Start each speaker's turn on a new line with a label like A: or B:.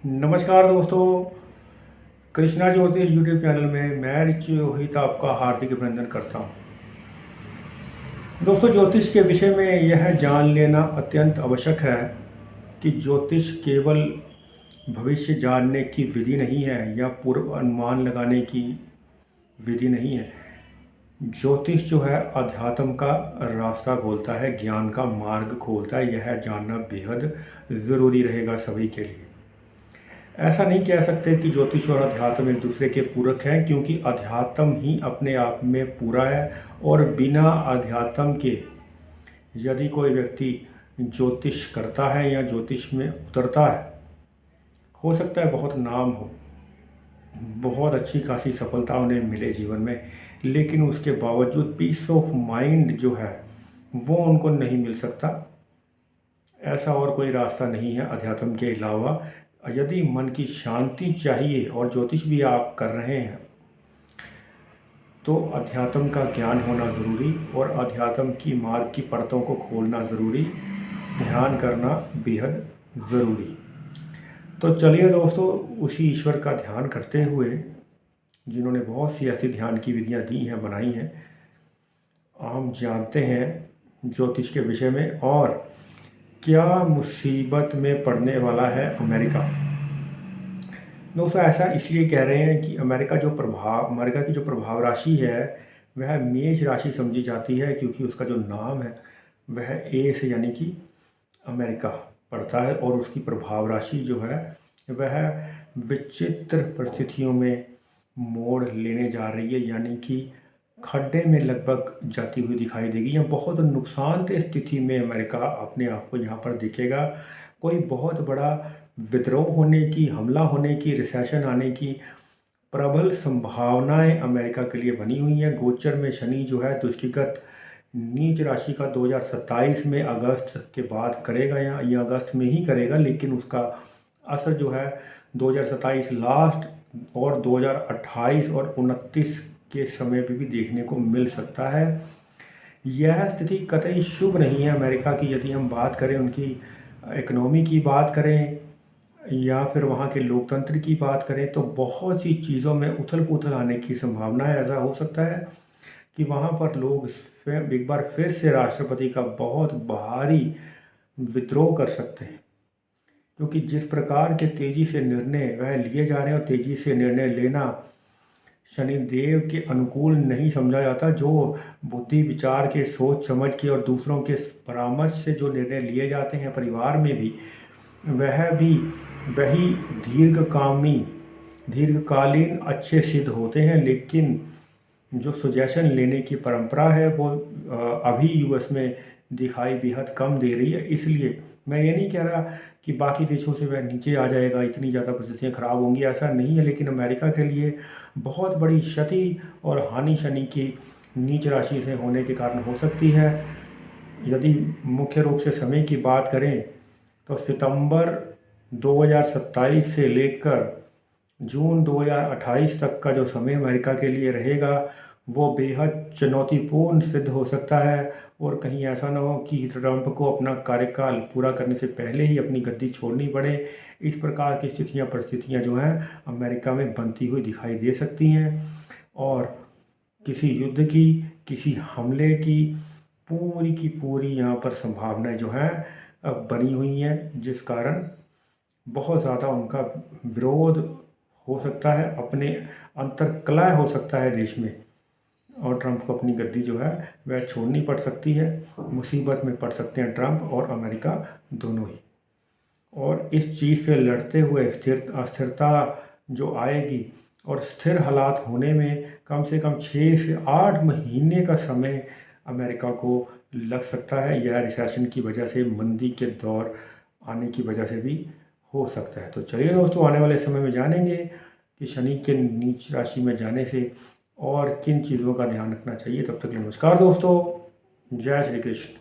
A: नमस्कार दोस्तों। कृष्णा ज्योतिष यूट्यूब चैनल में मैं रिची रोहित आपका हार्दिक अभिनंदन करता हूं। दोस्तों, ज्योतिष के विषय में यह जान लेना अत्यंत आवश्यक है कि ज्योतिष केवल भविष्य जानने की विधि नहीं है या पूर्व अनुमान लगाने की विधि नहीं है। ज्योतिष जो है अध्यात्म का रास्ता खोलता है, ज्ञान का मार्ग खोलता है। यह जानना बेहद ज़रूरी रहेगा सभी के लिए। ऐसा नहीं कह सकते कि ज्योतिष और अध्यात्म एक दूसरे के पूरक हैं, क्योंकि अध्यात्म ही अपने आप में पूरा है। और बिना अध्यात्म के यदि कोई व्यक्ति ज्योतिष करता है या ज्योतिष में उतरता है, हो सकता है बहुत नाम हो, बहुत अच्छी खासी सफलता उन्हें मिले जीवन में, लेकिन उसके बावजूद पीस ऑफ माइंड जो है वो उनको नहीं मिल सकता। ऐसा और कोई रास्ता नहीं है अध्यात्म के अलावा। यदि मन की शांति चाहिए और ज्योतिष भी आप कर रहे हैं, तो अध्यात्म का ज्ञान होना ज़रूरी और अध्यात्म की मार्ग की परतों को खोलना ज़रूरी, ध्यान करना बेहद ज़रूरी। तो चलिए दोस्तों, उसी ईश्वर का ध्यान करते हुए, जिन्होंने बहुत सी ऐसी ध्यान की विधियां दी हैं, बनाई हैं, हम जानते हैं ज्योतिष के विषय में। और क्या मुसीबत में पड़ने वाला है अमेरिका। दोस्तों, ऐसा इसलिए कह रहे हैं कि अमेरिका की जो प्रभाव राशि है वह मेष राशि समझी जाती है, क्योंकि उसका जो नाम है वह ए से यानी कि अमेरिका पड़ता है। और उसकी प्रभाव राशि जो है वह विचित्र परिस्थितियों में मोड़ लेने जा रही है, यानी कि खड्डे में लगभग जाती हुई दिखाई देगी, या बहुत नुकसानदेह स्थिति में अमेरिका अपने आप को यहाँ पर दिखेगा। कोई बहुत बड़ा विद्रोह होने की, हमला होने की, रिसेशन आने की प्रबल संभावनाएं अमेरिका के लिए बनी हुई हैं। गोचर में शनि जो है दृष्टिगत नीच राशि का 2027 में अगस्त के बाद करेगा, या ये अगस्त में ही करेगा, लेकिन उसका असर जो है 2027 लास्ट और 2028 और 29 के समय पे भी देखने को मिल सकता है। यह स्थिति कतई शुभ नहीं है अमेरिका की। यदि हम बात करें उनकी इकनॉमी की बात करें या फिर वहाँ के लोकतंत्र की बात करें, तो बहुत सी चीज़ों में उथल पुथल आने की संभावना है। ऐसा हो सकता है कि वहाँ पर लोग एक बार फिर से राष्ट्रपति का बहुत भारी विद्रोह कर सकते हैं, क्योंकि जिस प्रकार के तेज़ी से निर्णय वह लिए जा रहे हैं, और तेज़ी से निर्णय लेना शनिदेव के अनुकूल नहीं समझा जाता। जो बुद्धि विचार के, सोच समझ के और दूसरों के परामर्श से जो निर्णय लिए जाते हैं परिवार में भी, वह भी वही दीर्घकालीन अच्छे सिद्ध होते हैं। लेकिन जो सजेशन लेने की परंपरा है वो अभी यूएस में दिखाई बेहद कम दे रही है। इसलिए मैं ये नहीं कह रहा कि बाकी देशों से वह नीचे आ जाएगा, इतनी ज़्यादा परिस्थितियाँ ख़राब होंगी, ऐसा नहीं है। लेकिन अमेरिका के लिए बहुत बड़ी क्षति और हानि शनि की नीच राशि से होने के कारण हो सकती है। यदि मुख्य रूप से समय की बात करें, तो सितंबर 2027 से लेकर जून 2028 तक का जो समय अमेरिका के लिए रहेगा वो बेहद चुनौतीपूर्ण सिद्ध हो सकता है। और कहीं ऐसा ना हो कि ट्रंप को अपना कार्यकाल पूरा करने से पहले ही अपनी गद्दी छोड़नी पड़े। इस प्रकार की परिस्थितियां जो हैं अमेरिका में बनती हुई दिखाई दे सकती हैं। और किसी युद्ध की, किसी हमले की पूरी यहाँ पर संभावनाएं जो हैं अब बनी हुई हैं, जिस कारण बहुत ज़्यादा उनका विरोध हो सकता है, अपने अंतर्कलह हो सकता है देश में, और ट्रंप को अपनी गद्दी जो है वह छोड़नी पड़ सकती है। मुसीबत में पड़ सकते हैं ट्रंप और अमेरिका दोनों ही। और इस चीज़ से लड़ते हुए अस्थिरता जो आएगी, और स्थिर हालात होने में कम से कम 6 से 8 महीने का समय अमेरिका को लग सकता है। यह रिसेशन की वजह से, मंदी के दौर आने की वजह से भी हो सकता है। तो चलिए दोस्तों, आने वाले समय में जानेंगे कि शनि के नीच राशि में जाने से और किन चीज़ों का ध्यान रखना चाहिए। तब तक नमस्कार दोस्तों, जय श्री कृष्ण।